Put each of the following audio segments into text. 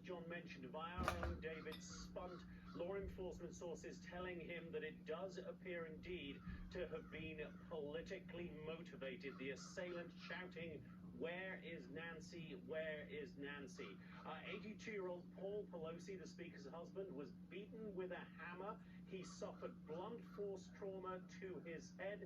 as John mentioned, via our own David Spunt, law enforcement sources telling him that it does appear indeed to have been politically motivated. The assailant shouting, "Where is Nancy? Where is Nancy?" 82-year-old Paul Pelosi, the Speaker's husband, was beaten with a hammer. He suffered blunt force trauma to his head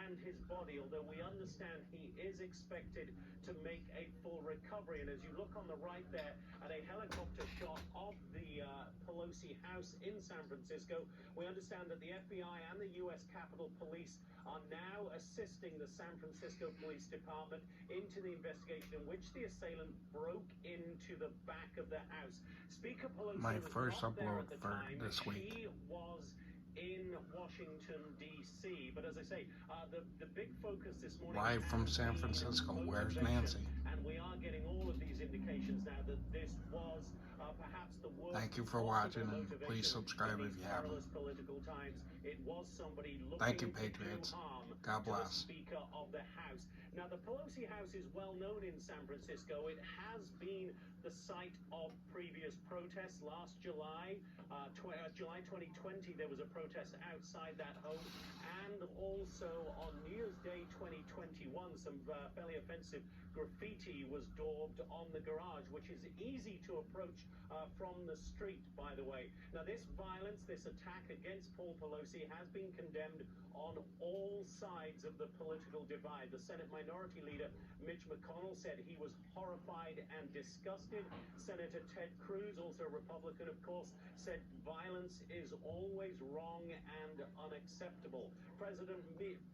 and his body, although we understand he is expected to make a full recovery. And as you look on the right there at a helicopter shot of the Pelosi house in San Francisco, we understand that the FBI and the U.S. Capitol Police are now assisting the San Francisco Police Department into the investigation in which the assailant broke into the back of the house. Speaker Pelosi My was first not there upload at the for time. this week. She was in Washington, D.C. But as I say, the big focus this morning... Live from San Francisco, where's Nancy? And we are getting all of these indications now that this was perhaps the worst... Thank you for watching, and please subscribe if you haven't. Political times. It was somebody looking Thank you, to Patriots. do harm God to the bless. Speaker of the House. Now, the Pelosi House is well known in San Francisco. It has been the site of previous protests. Last July, July 2020, there was a protest outside that home. And also on New Year's Day 2021, some fairly offensive graffiti was daubed on the garage, which is easy to approach from the street, by the way. Now, this violence, this attack against Paul Pelosi has been condemned on all sides of the political divide. The Senate Minority Leader, Mitch McConnell, said he was horrified and disgusted. Senator Ted Cruz, also a Republican, of course, said violence is always wrong and unacceptable. President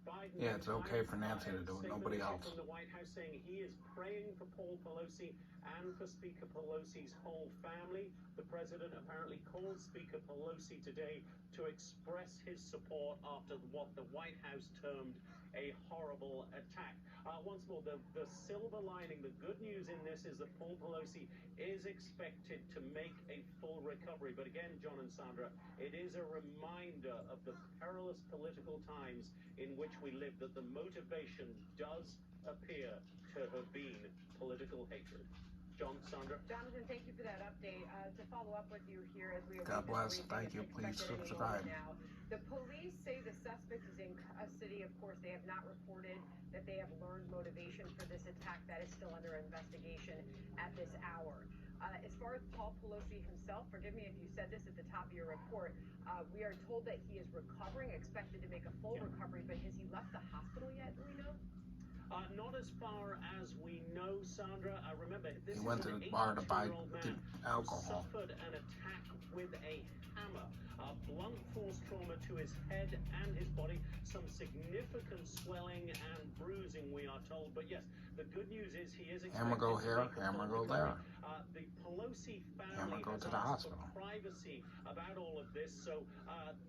Biden... Yeah, it's okay for Nancy to do it, nobody else. ...from the White House saying he is praying for Paul Pelosi and for Speaker Pelosi's whole family. The president apparently called Speaker Pelosi today to express his support after what the White House termed a horrible attack. Once more, the silver lining, the good news in this is that Paul Pelosi is expected to make a full recovery. But again, John and Sandra, it is a reminder of the perilous political times in which we live, that the motivation does appear to have been political hatred. John, Sandra. Jonathan, thank you for that update. To follow up with you here as we God bless. Thank you. Please subscribe. Now, the police say the suspect is in custody. Of course, they have not reported that they have learned motivation for this attack. That is still under investigation at this hour. As far as Paul Pelosi himself, forgive me if you said this at the top of your report, we are told that he is recovering, expected to make a full recovery, but has he left the hospital yet? Do we know? Not as far as we know, Sandra. Remember, this He went is to an the bar to buy 82-year-old man alcohol. who suffered an attack with a hammer. Blunt force trauma to his head and his body. Some significant swelling and bruising, we are told. But yes, the good news is he is expected Hammer go to here, make a hammer full go there. recovery. The Pelosi family Hammer go has to the asked hospital. for privacy about all of this. So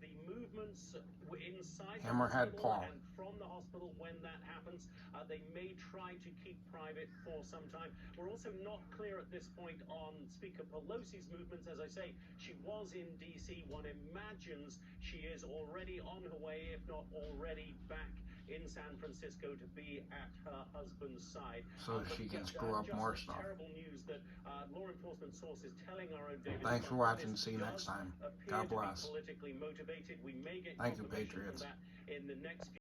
the movements inside Hammer the had hospital Paul. and from the hospital when that happens, they may try to keep private for some time. We're also not clear at this point on Speaker Pelosi's movements. As I say, she was in D.C. One imagines she is already on her way, if not already back in San Francisco to be at her husband's side. So she can screw up more stuff. Terrible news that law enforcement sources telling our own David. Thanks for watching. See you next time. God bless. Politically motivated. We may get Thank you, confirmation from Patriots. that in the next few